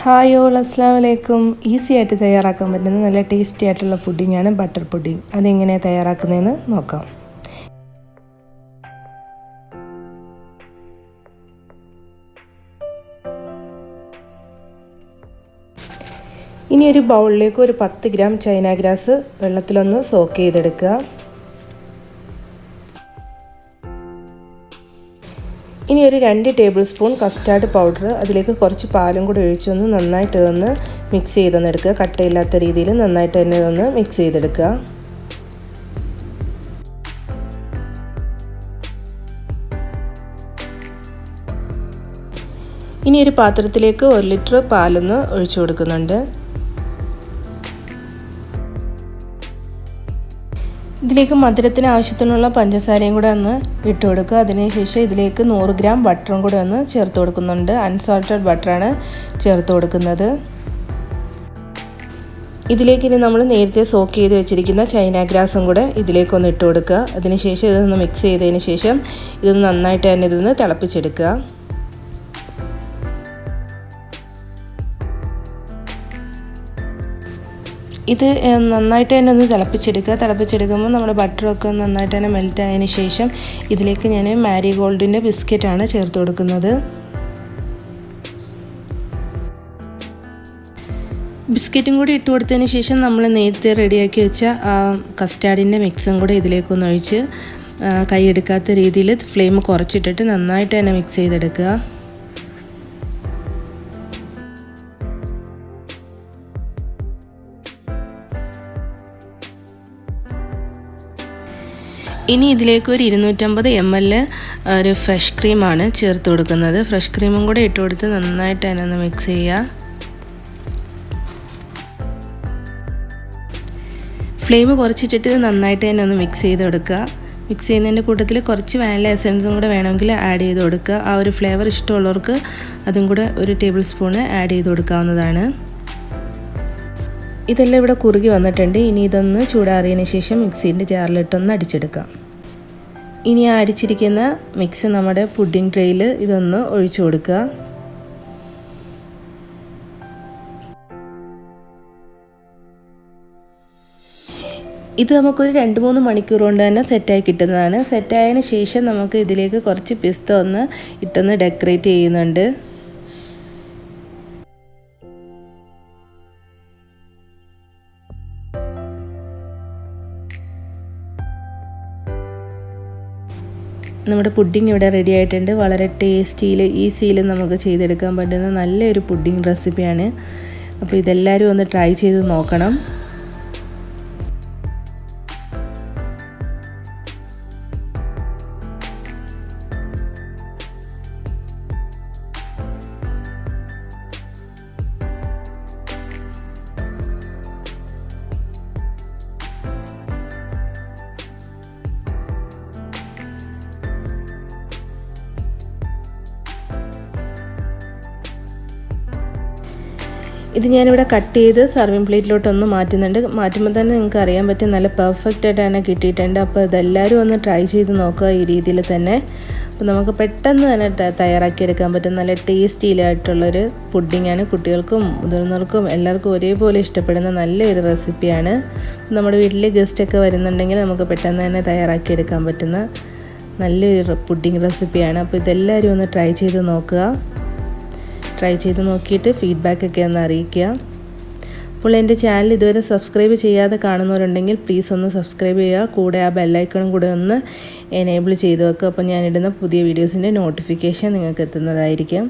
Hi all അസ്സലാമു അലൈക്കും. Easy ആയിട്ട് തയ്യാറാക്കാൻ പറ്റുന്ന നല്ല ടേസ്റ്റി ആയിട്ടുള്ള പുഡിങ്ങാണ് ബട്ടർ പുഡിങ്. അതെങ്ങനെയാണ് തയ്യാറാക്കുന്നതെന്ന് നോക്കാം. ഇനി ഒരു ബൗളിലേക്ക് ഒരു 10 ഗ്രാം ചൈന ഗ്രാസ് വെള്ളത്തിലൊന്ന് സോക്ക് ചെയ്തെടുക്കുക. ഇനി ഒരു 2 ടേബിൾ സ്പൂൺ കസ്റ്റാർഡ് പൗഡർ, അതിലേക്ക് കുറച്ച് പാലും കൂടി ഒഴിച്ചൊന്ന് നന്നായിട്ട് ഇതൊന്ന് മിക്സ് ചെയ്തെടുക്കുക. കട്ടയില്ലാത്ത രീതിയിൽ നന്നായിട്ട് തന്നെ ഇതൊന്ന് മിക്സ് ചെയ്തെടുക്കുക. ഇനി ഒരു പാത്രത്തിലേക്ക് 1 ലിറ്റർ പാലൊന്ന് ഒഴിച്ചു കൊടുക്കുന്നുണ്ട്. ഇതിലേക്ക് മധുരത്തിന് ആവശ്യത്തിനുള്ള പഞ്ചസാരയും കൂടെ ഒന്ന് ഇട്ട് കൊടുക്കുക. അതിനുശേഷം ഇതിലേക്ക് 100 ഗ്രാം ബട്ടറും കൂടെ ഒന്ന് ചേർത്ത് കൊടുക്കുന്നുണ്ട്. അൺസാൾട്ടഡ് ബട്ടറാണ് ചേർത്ത് കൊടുക്കുന്നത്. ഇതിലേക്ക് ഇനി നമ്മൾ നേരത്തെ സോക്ക് ചെയ്ത് വെച്ചിരിക്കുന്ന ചൈന ഗ്രാസും കൂടെ ഇതിലേക്കൊന്ന് ഇട്ട് കൊടുക്കുക. അതിനുശേഷം ഇതൊന്ന് മിക്സ് ചെയ്തതിന് ശേഷം ഇതൊന്ന് നന്നായിട്ട് തന്നെ ഇതൊന്ന് തിളപ്പിച്ചെടുക്കുക. ഇത് നന്നായിട്ട് തന്നെ ഒന്ന് തിളപ്പിച്ചെടുക്കുക. തിളപ്പിച്ചെടുക്കുമ്പോൾ നമ്മുടെ ബട്ടറൊക്കെ നന്നായിട്ട് തന്നെ മെൽറ്റ് ആയതിന് ശേഷം ഇതിലേക്ക് ഞാൻ മാരിഗോൾഡിൻ്റെ ബിസ്ക്കറ്റാണ് ചേർത്ത് കൊടുക്കുന്നത്. ബിസ്ക്കറ്റും കൂടി ഇട്ട് കൊടുത്തതിന് ശേഷം നമ്മൾ നേരത്തെ റെഡിയാക്കി വെച്ച കസ്റ്റാർഡിൻ്റെ മിക്സും കൂടെ ഇതിലേക്കൊന്ന് ഒഴിച്ച് കൈയെടുക്കാത്ത രീതിയിൽ ഫ്ലെയിം കുറച്ചിട്ടിട്ട് നന്നായിട്ട് തന്നെ മിക്സ് ചെയ്തെടുക്കുക. ഇനി ഇതിലേക്ക് ഒരു 250 ml ഒരു ഫ്രഷ് ക്രീമാണ് ചേർത്ത് കൊടുക്കുന്നത്. ഫ്രഷ് ക്രീമും കൂടെ ഇട്ട് കൊടുത്ത് നന്നായിട്ട് തന്നെ ഒന്ന് മിക്സ് ചെയ്യുക. ഫ്ലെയിം കുറച്ചിട്ടിട്ട് നന്നായിട്ട് തന്നെ ഒന്ന് മിക്സ് ചെയ്ത് കൊടുക്കുക. മിക്സ് ചെയ്യുന്നതിൻ്റെ കൂട്ടത്തിൽ കുറച്ച് വാനില എസൻസും കൂടെ വേണമെങ്കിൽ ആഡ് ചെയ്ത് കൊടുക്കുക. ആ ഒരു ഫ്ലേവർ ഇഷ്ടമുള്ളവർക്ക് അതും കൂടെ ഒരു ടേബിൾ സ്പൂണ് ആഡ് ചെയ്ത് കൊടുക്കാവുന്നതാണ്. ഇതെല്ലാം ഇവിടെ കുറുകി വന്നിട്ടുണ്ട്. ഇനി ഇതൊന്ന് ചൂടാറിയതിന് ശേഷം മിക്സീൻ്റെ ജാറിലിട്ടൊന്ന് അടിച്ചെടുക്കാം. ഇനി ആ അടിച്ചിരിക്കുന്ന മിക്സ് നമ്മുടെ പുഡിംഗ് ട്രേയിൽ ഇതൊന്ന് ഒഴിച്ചു കൊടുക്കുക. ഇത് നമുക്കൊരു 2-3 മണിക്കൂർ കൊണ്ട് തന്നെ സെറ്റായി കിട്ടുന്നതാണ്. സെറ്റായതിന് ശേഷം നമുക്ക് ഇതിലേക്ക് കുറച്ച് പിസ്ത ഒന്ന് ഇട്ടൊന്ന് ഡെക്കറേറ്റ് ചെയ്യുന്നുണ്ട്. നമ്മുടെ പുഡിംഗ് ഇവിടെ റെഡി ആയിട്ടുണ്ട്. വളരെ ടേസ്റ്റിയിൽ ഈസിയിൽ നമുക്ക് ചെയ്തെടുക്കാൻ പറ്റുന്ന നല്ലൊരു പുഡിംഗ് റെസിപ്പിയാണ്. അപ്പോൾ ഇതെല്ലാവരും ഒന്ന് ട്രൈ ചെയ്ത് നോക്കണം. ഇത് ഞാനിവിടെ കട്ട് ചെയ്ത് സർവിങ് പ്ലേറ്റിലോട്ടൊന്ന് മാറ്റുന്നുണ്ട്. മാറ്റുമ്പോൾ തന്നെ നിങ്ങൾക്ക് അറിയാൻ പറ്റും നല്ല പെർഫെക്റ്റ് ആയിട്ട് തന്നെ കിട്ടിയിട്ടുണ്ട്. അപ്പോൾ ഇതെല്ലാവരും ഒന്ന് ട്രൈ ചെയ്ത് നോക്കുക ഈ രീതിയിൽ തന്നെ. അപ്പോൾ നമുക്ക് പെട്ടെന്ന് തന്നെ തയ്യാറാക്കിയെടുക്കാൻ പറ്റും നല്ല ടേസ്റ്റിയിലായിട്ടുള്ളൊരു പുഡിങ്ങാണ്. കുട്ടികൾക്കും മുതിർന്നവർക്കും എല്ലാവർക്കും ഒരേപോലെ ഇഷ്ടപ്പെടുന്ന നല്ലൊരു റെസിപ്പിയാണ്. നമ്മുടെ വീട്ടിൽ ഗസ്റ്റൊക്കെ വരുന്നുണ്ടെങ്കിൽ നമുക്ക് പെട്ടെന്ന് തന്നെ തയ്യാറാക്കിയെടുക്കാൻ പറ്റുന്ന നല്ലൊരു പുഡിംഗ് റെസിപ്പിയാണ്. അപ്പോൾ ഇതെല്ലാവരും ഒന്ന് ട്രൈ ചെയ്ത് നോക്കുക. ട്രൈ ചെയ്ത് നോക്കിയിട്ട് ഫീഡ്ബാക്കൊക്കെ ഒന്ന് അറിയിക്കുക. അപ്പോൾ എൻ്റെ ചാനൽ ഇതുവരെ സബ്സ്ക്രൈബ് ചെയ്യാതെ കാണുന്നവരുണ്ടെങ്കിൽ പ്ലീസ് ഒന്ന് സബ്സ്ക്രൈബ് ചെയ്യുക. കൂടെ ആ ബെല്ലൈക്കണും കൂടെ ഒന്ന് എനേബിൾ ചെയ്ത് വെക്കുക. അപ്പോൾ ഞാനിടുന്ന പുതിയ വീഡിയോസിൻ്റെ നോട്ടിഫിക്കേഷൻ നിങ്ങൾക്ക് എത്തുന്നതായിരിക്കും.